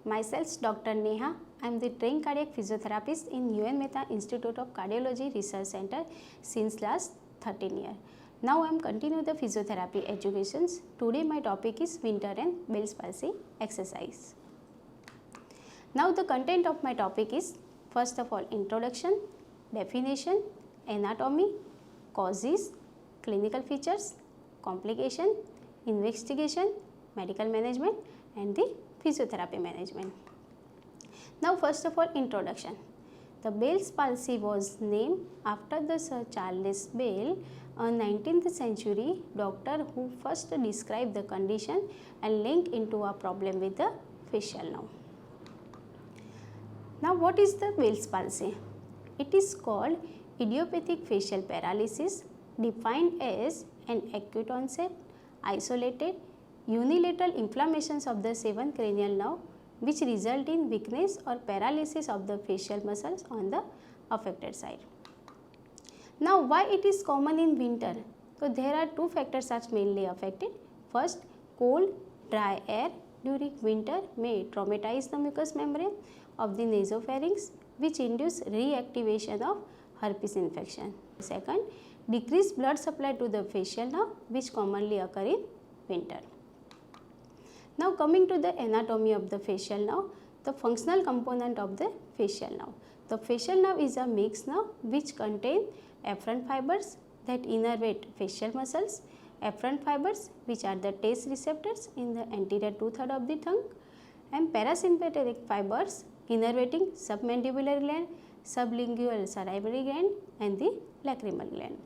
myself Dr. Neha. I am the trained cardiac physiotherapist in UN Mehta Institute of Cardiology Research Center since last 13 years. Now I am continuing the physiotherapy educations. Today my topic is winter and Bell's palsy exercise. Now the content of my topic is first of all introduction, definition, anatomy, causes, clinical features, complication, investigation, medical management and the physiotherapy management. Now first of all introduction. The Bell's palsy was named after the Sir Charles Bell, a 19th century doctor who first described the condition and linked into a problem with the facial nerve. Now what is the Bell's palsy? It is called idiopathic facial paralysis, defined as an acute onset, isolated, unilateral inflammations of the 7th cranial nerve which result in weakness or paralysis of the facial muscles on the affected side. Now why it is common in winter? So there are two factors are mainly affected. First, cold, dry air during winter may traumatize the mucous membrane of the nasopharynx which induce reactivation of herpes infection. Second, decreased blood supply to the facial nerve which commonly occur in winter. Now coming to the anatomy of the facial nerve, the functional component of the facial nerve. The facial nerve is a mixed nerve which contain afferent fibers that innervate facial muscles, afferent fibers which are the taste receptors in the anterior 2/3 of the tongue, and parasympathetic fibers innervating submandibular gland, sublingual salivary gland and the lacrimal gland.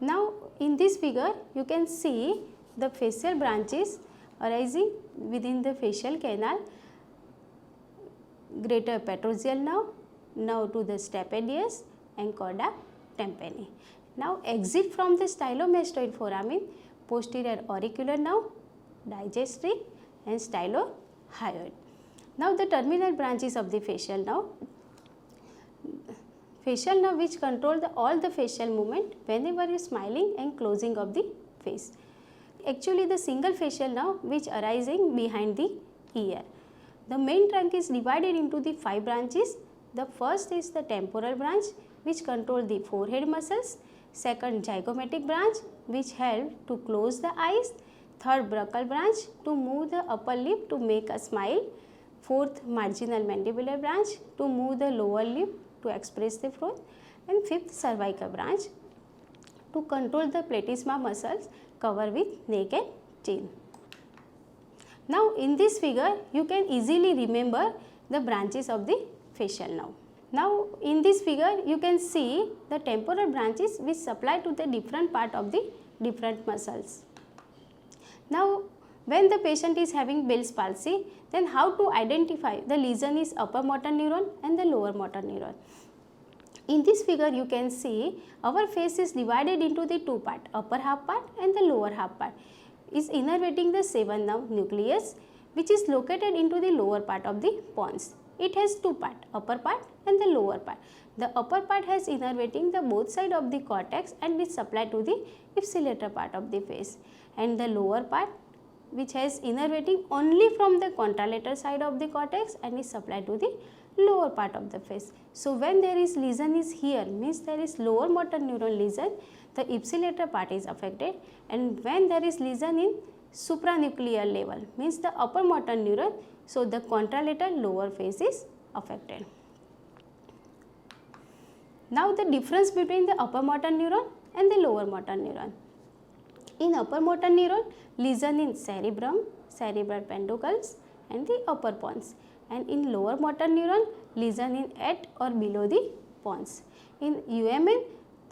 Now in this figure you can see the facial branches arising within the facial canal, greater petrosial nerve, nerve to the stapedius and chorda tympani. Now exit from the stylomastoid foramen, posterior auricular nerve, digastric and stylohyoid. Now the terminal branches of the facial nerve. Facial nerve which control all the facial movement whenever you are smiling and closing of the face. Actually the single facial nerve which arising behind the ear. The main trunk is divided into the 5 branches. The first is the temporal branch which control the forehead muscles. Second, zygomatic branch which help to close the eyes. Third, brachial branch to move the upper lip to make a smile. Fourth, marginal mandibular branch to move the lower lip to express the frown. And fifth, cervical branch to control the platysma muscles covered with neck and chin. Now in this figure you can easily remember the branches of the facial nerve. Now in this figure you can see the temporal branches which supply to the different part of the different muscles. Now when the patient is having Bell's palsy, then how to identify the lesion is upper motor neuron and the lower motor neuron. In this figure you can see our face is divided into the two parts, upper half part and the lower half part is innervating the 7th nerve nucleus which is located into the lower part of the pons. It has two parts, upper part and the lower part. The upper part has innervating the both side of the cortex and is supplied to the ipsilateral part of the face, and the lower part which has innervating only from the contralateral side of the cortex and is supplied to the lower part of the face. So when there is lesion is here means there is lower motor neuron lesion, the ipsilateral part is affected, and when there is lesion in supranuclear level means the upper motor neuron, so the contralateral lower face is affected. Now the difference between the upper motor neuron and the lower motor neuron. In upper motor neuron, lesion in cerebrum, cerebral peduncles and the upper pons, and in lower motor neuron, lesion in at or below the pons. In UMN,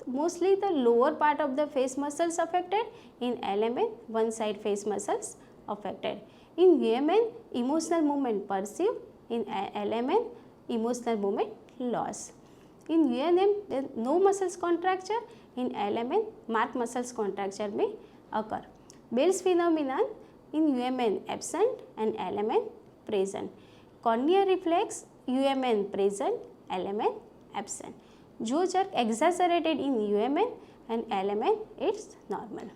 mostly the lower part of the face muscles affected. In LMN, one side face muscles affected. In UMN, emotional movement perceived. In LMN, emotional movement loss. In UNM, there is no muscles contracture. In LMN, marked muscles contracture may occur. Bell's phenomenon in UMN absent and LMN present. Corneal reflex UMN present, LMN absent. Jaw jerk exaggerated in UMN and LMN it's normal.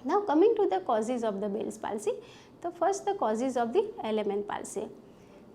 Now coming to the causes of the Bell's palsy, The first, the causes of the LMN palsy.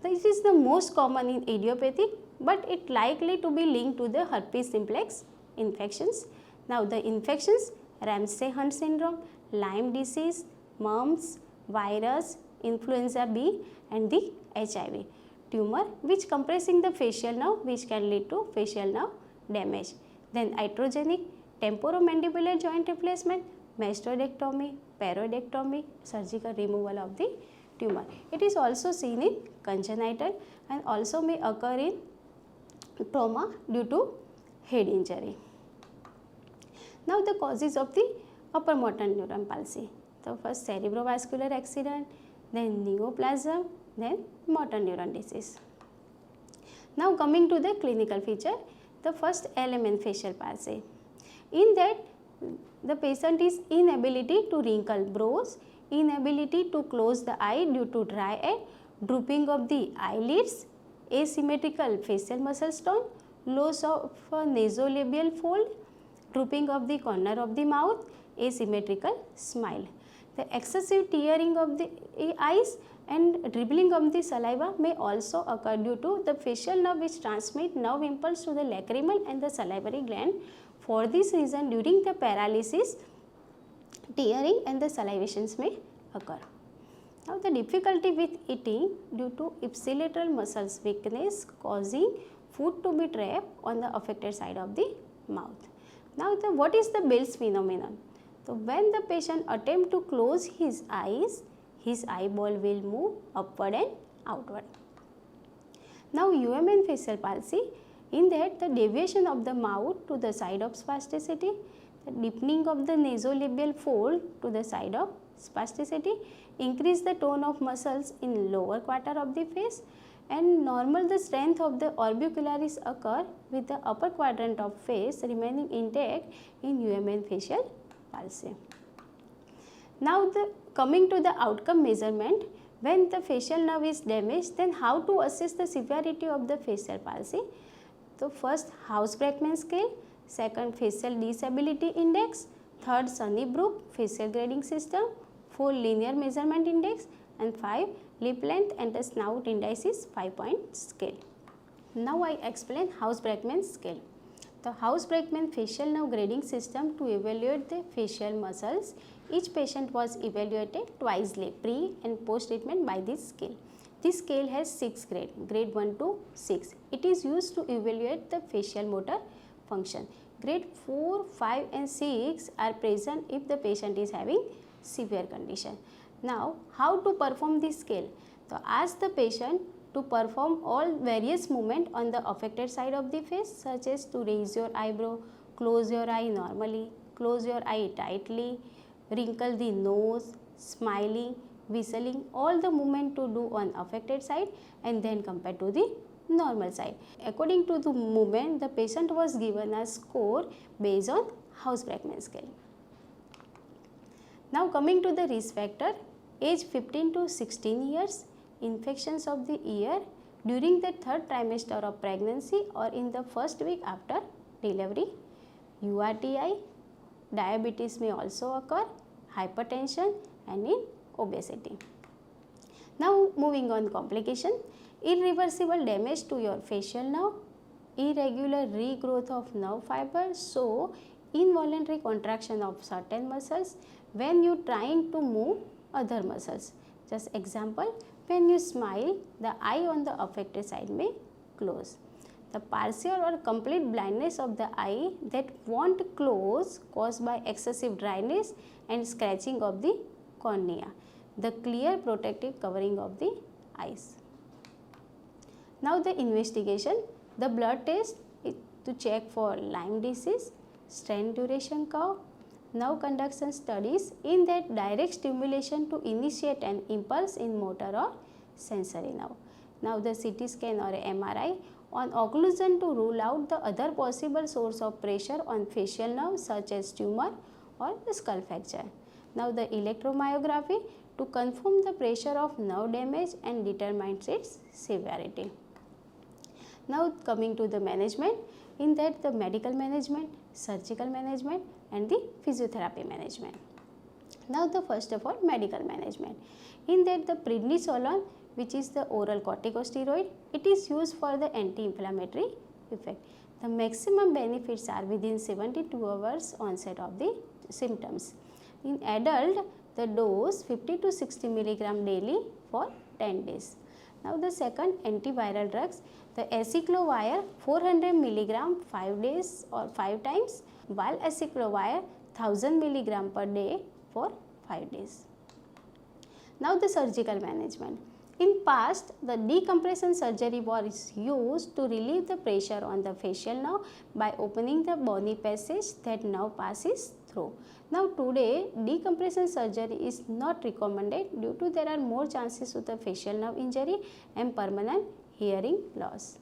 This is the most common in idiopathic, but it likely to be linked to the herpes simplex infections. Now the infections, Ramsay-Hunt syndrome, Lyme disease, mumps, virus, influenza B and the HIV. Tumor which compressing the facial nerve which can lead to facial nerve damage. Then iatrogenic, temporomandibular joint replacement, mastectomy, paroidectomy, surgical removal of the tumor. It is also seen in congenital and also may occur in trauma due to head injury. Now the causes of the upper motor neuron palsy. The first, cerebrovascular accident, then neoplasm, then motor neuron disease. Now coming to the clinical feature, the first, LMN facial palsy. In that, the patient is inability to wrinkle brows, inability to close the eye due to dry eye, drooping of the eyelids, asymmetrical facial muscle tone, loss of nasolabial fold, drooping of the corner of the mouth, asymmetrical smile. The excessive tearing of the eyes and dribbling of the saliva may also occur due to the facial nerve which transmit nerve impulse to the lacrimal and the salivary gland. For this reason, during the paralysis, tearing and the salivations may occur. Now the difficulty with eating due to ipsilateral muscles weakness causing food to be trapped on the affected side of the mouth. Now what is the Bell's phenomenon? So when the patient attempt to close his eyes, his eyeball will move upward and outward. Now UMN facial palsy, in that the deviation of the mouth to the side of spasticity, the deepening of the nasolabial fold to the side of spasticity, increase the tone of muscles in lower quarter of the face, and normal the strength of the orbicularis occur with the upper quadrant of face remaining intact in UMN facial palsy. Now coming to the outcome measurement, when the facial nerve is damaged, then how to assess the severity of the facial palsy? So first, House-Brackmann scale, second, facial disability index, third, Sunnybrook facial grading system, 4, linear measurement index, and 5, lip length and the snout indices 5-point scale. Now I explain House-Brackmann scale. The House-Brackmann facial nerve grading system to evaluate the facial muscles. Each patient was evaluated twice pre and post treatment by this scale. This scale has 6 grades, grade 1 to 6. It is used to evaluate the facial motor function. Grade 4, 5 and 6 are present if the patient is having severe condition. Now, how to perform this scale? So, ask the patient to perform all various movement on the affected side of the face, such as to raise your eyebrow, close your eye normally, close your eye tightly, wrinkle the nose, smiling, whistling, all the movement to do on affected side and then compare to the normal side. According to the movement, the patient was given a score based on House-Brackmann scale. Now coming to the risk factor, age 15 to 16 years, infections of the ear during the 3rd trimester of pregnancy or in the first week after delivery, URTI, diabetes may also occur, hypertension and in obesity. Now moving on complication, irreversible damage to your facial nerve, irregular regrowth of nerve fibers, so involuntary contraction of certain muscles when you trying to move other muscles. Just example, when you smile, the eye on the affected side may close. The partial or complete blindness of the eye that won't close caused by excessive dryness and scratching of the cornea, the clear protective covering of the eyes. Now the investigation, the blood test to check for Lyme disease, strain duration curve, nerve conduction studies in that direct stimulation to initiate an impulse in motor or sensory nerve. Now the CT scan or MRI on occlusion to rule out the other possible source of pressure on facial nerve such as tumor or the skull fracture. Now the electromyography to confirm the pressure of nerve damage and determines its severity. Now coming to the management, in that the medical management, surgical management and the physiotherapy management. Now the first of all medical management. In that the prednisolone, which is the oral corticosteroid, it is used for the anti-inflammatory effect. The maximum benefits are within 72 hours onset of the symptoms. In adult, the dose 50 to 60 milligram daily for 10 days. Now the second antiviral drugs, the acyclovir 400 milligram 5 days or 5 times, while acyclovir 1000 milligram per day for 5 days. Now the surgical management. In past, the decompression surgery was used to relieve the pressure on the facial nerve by opening the bony passage that nerve passes through. Now today, decompression surgery is not recommended due to there are more chances of the facial nerve injury and permanent hearing loss.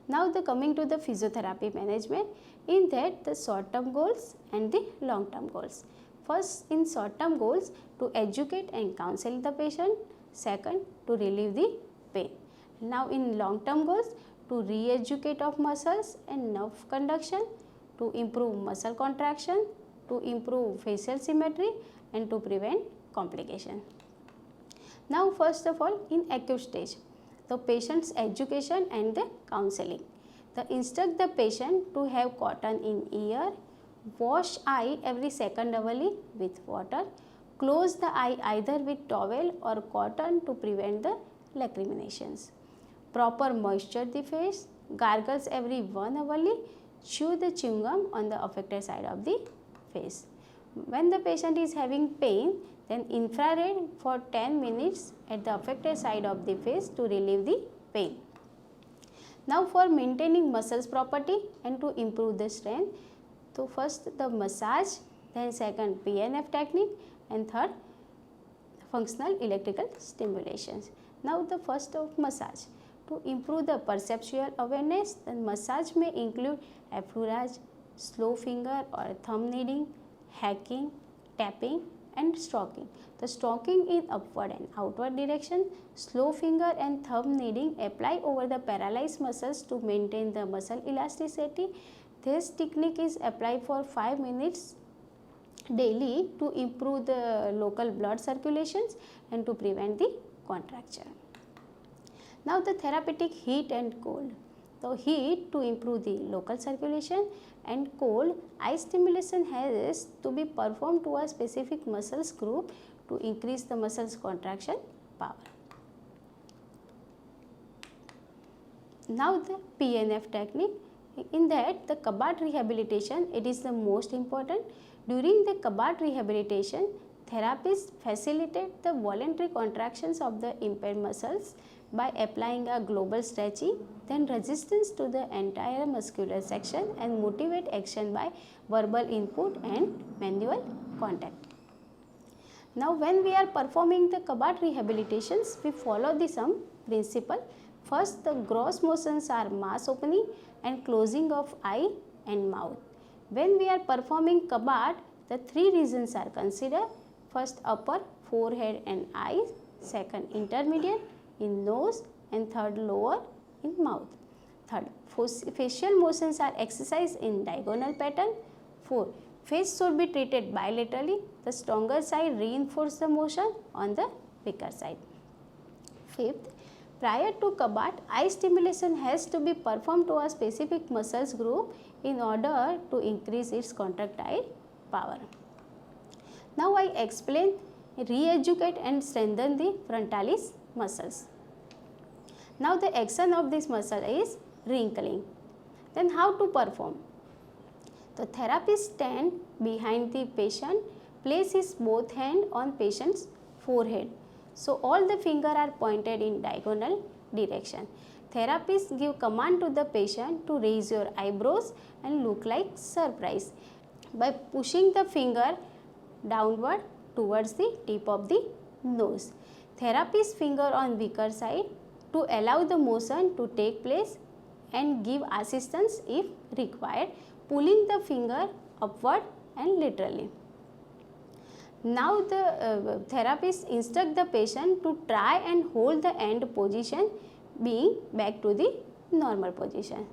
Now the coming to the physiotherapy management, in that the short term goals and the long term goals. First, in short term goals, to educate and counsel the patient. Second, to relieve the pain. Now in long term goals, to re-educate of muscles and nerve conduction, to improve muscle contraction, to improve facial symmetry and to prevent complication. Now first of all, in acute stage, the patient's education and the counseling. The instruct the patient to have cotton in ear, wash eye every second hourly with water, close the eye either with towel or cotton to prevent the lacriminations. Proper moisture the face, gargles every 1 hourly, chew the chewing gum on the affected side of the face. When the patient is having pain, then infrared for 10 minutes at the affected side of the face to relieve the pain. Now for maintaining muscles property and to improve the strength, so first the massage, then second PNF technique, and third functional electrical stimulations. Now the first of massage. To improve the perceptual awareness, then massage may include effleurage, slow finger or thumb kneading, hacking, tapping and stroking. The stroking in upward and outward direction, slow finger and thumb kneading apply over the paralyzed muscles to maintain the muscle elasticity. This technique is applied for 5 minutes daily to improve the local blood circulations and to prevent the contracture. Now the therapeutic heat and cold. The heat to improve the local circulation and cold, eye stimulation has to be performed to a specific muscles group to increase the muscles contraction power. Now the PNF technique. In that the Cabot rehabilitation, it is the most important. During the Cabot rehabilitation, therapists facilitate the voluntary contractions of the impaired muscles by applying a global stretching, then resistance to the entire muscular section and motivate action by verbal input and manual contact. Now when we are performing the Cabot rehabilitations, we follow the some principle. First, the gross motions are mass opening and closing of eye and mouth. When we are performing Cabot, the 3 regions are considered. First, upper, forehead and eyes. Second, intermediate in nose, and third, lower in mouth. Third, facial motions are exercised in diagonal pattern. 4, face should be treated bilaterally. The stronger side reinforce the motion on the weaker side. Fifth, prior to Cabot, eye stimulation has to be performed to a specific muscles group in order to increase its contractile power. Now I explain re-educate and strengthen the frontalis muscles. Now the action of this muscle is wrinkling. Then how to perform? The therapist stand behind the patient, place his both hand on patient's forehead. So all the fingers are pointed in diagonal direction. Therapist give command to the patient to raise your eyebrows and look like surprise by pushing the finger downward towards the tip of the nose. Therapist finger on weaker side to allow the motion to take place and give assistance if required, pulling the finger upward and laterally. Now the therapist instruct the patient to try and hold the end position being back to the normal position.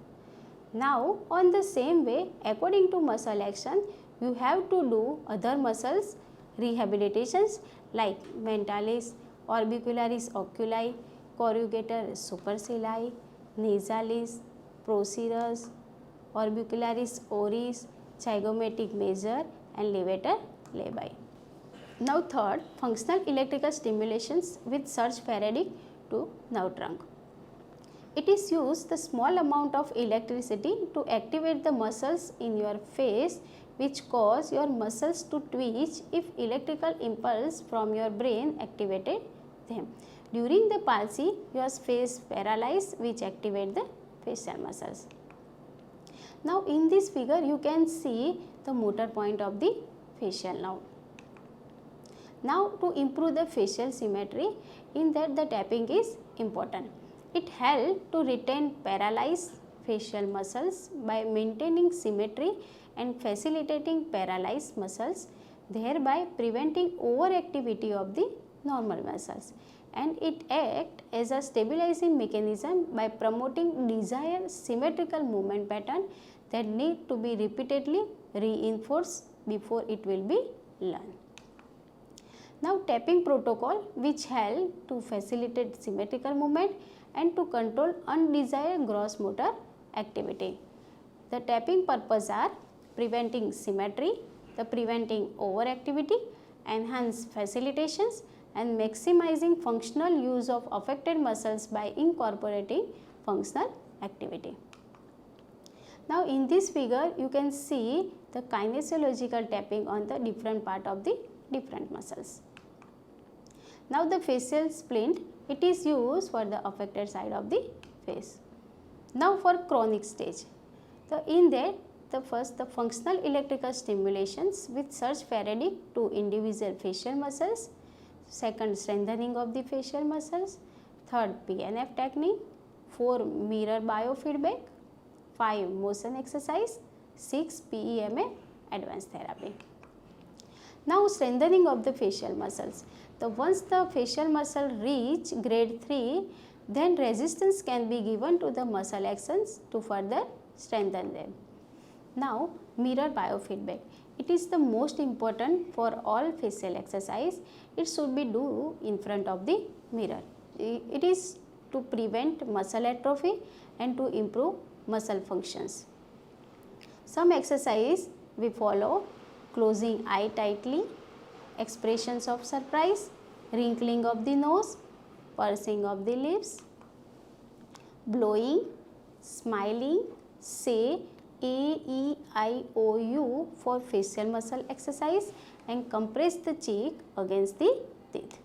Now on the same way, according to muscle action, you have to do other muscles rehabilitations like mentalis, orbicularis oculi, corrugator supercilii, nasalis, procerus, orbicularis oris, zygomatic major and levator labii. Now third, functional electrical stimulations with surge Faraday to nerve trunk. It is used the small amount of electricity to activate the muscles in your face which cause your muscles to twitch if electrical impulse from your brain activated them. During the palsy, your face paralyzed which activate the facial muscles. Now in this figure you can see the motor point of the facial nerve. Now to improve the facial symmetry, in that the tapping is important. It helps to retain paralyzed facial muscles by maintaining symmetry and facilitating paralyzed muscles, thereby preventing overactivity of the normal muscles. And it acts as a stabilizing mechanism by promoting desired symmetrical movement pattern that need to be repeatedly reinforced before it will be learned. Now tapping protocol which help to facilitate symmetrical movement and to control undesired gross motor activity. The tapping purpose are preventing symmetry, the preventing overactivity, enhance facilitations and maximizing functional use of affected muscles by incorporating functional activity. Now in this figure you can see the kinesiological tapping on the different part of the different muscles. Now the facial splint, it is used for the affected side of the face. Now for chronic stage, in that the first the functional electrical stimulations with surge Faraday to individual facial muscles, second strengthening of the facial muscles, third PNF technique, 4 mirror biofeedback, 5 motion exercise, 6 PEMF advanced therapy. Now strengthening of the facial muscles. Once the facial muscle reach grade 3, then resistance can be given to the muscle actions to further strengthen them. Now mirror biofeedback. It is the most important for all facial exercise. It should be do in front of the mirror. It is to prevent muscle atrophy and to improve muscle functions. Some exercise we follow: closing eye tightly, expressions of surprise, wrinkling of the nose, pursing of the lips, blowing, smiling, say A-E-I-O-U for facial muscle exercise and compress the cheek against the teeth.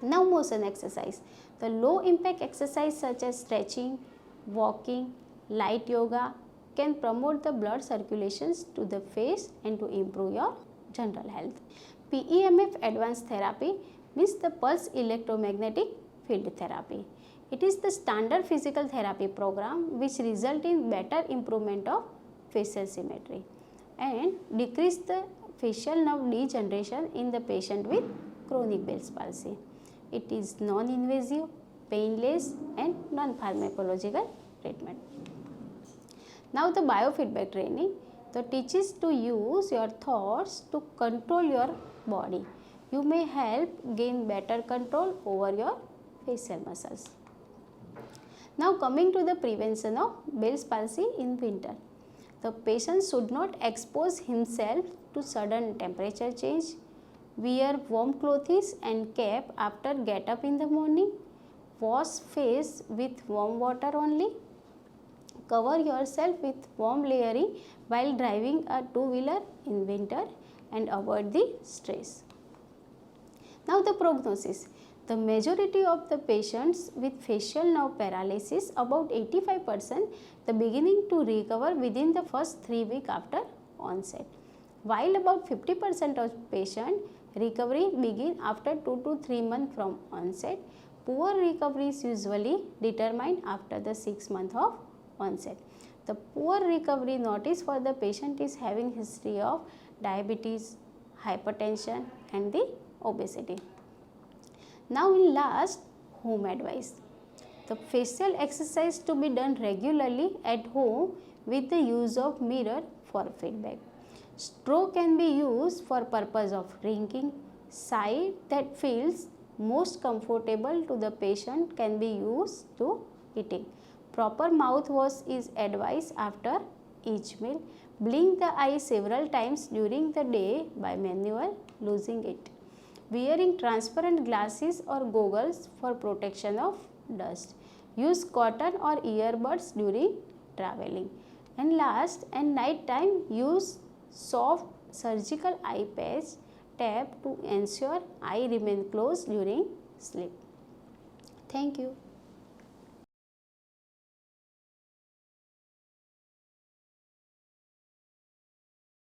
Now motion exercise. The low impact exercise such as stretching, walking, light yoga can promote the blood circulations to the face and to improve your general health. PEMF advanced therapy means the pulse electromagnetic field therapy. It is the standard physical therapy program which result in better improvement of facial symmetry and decrease the facial nerve degeneration in the patient with chronic Bell's palsy. It is non-invasive, painless and non-pharmacological treatment. Now the biofeedback training teaches to use your thoughts to control your body. You may help gain better control over your facial muscles. Now coming to the prevention of Bell's palsy in winter. The patient should not expose himself to sudden temperature change. Wear warm clothes and cap after get up in the morning. Wash face with warm water only. Cover yourself with warm layering while driving a two-wheeler in winter and avoid the stress. Now the prognosis. The majority of the patients with facial nerve paralysis, about 85%, the beginning to recover within the first 3 weeks after onset, while about 50% of patients recovery begin after 2 to 3 months from onset. Poor recovery is usually determined after the 6 months of onset. The poor recovery notice for the patient is having history of diabetes, hypertension and the obesity. Now in last, home advice. The facial exercise to be done regularly at home with the use of mirror for feedback. Straw can be used for purpose of drinking. Side that feels most comfortable to the patient can be used to eating. Proper mouthwash is advised after each meal. Blink the eye several times during the day by manual losing it. Wearing transparent glasses or goggles for protection of dust. Use cotton or earbuds during traveling. And last, at night time, use soft surgical eye patch tab to ensure eye remain closed during sleep. Thank you.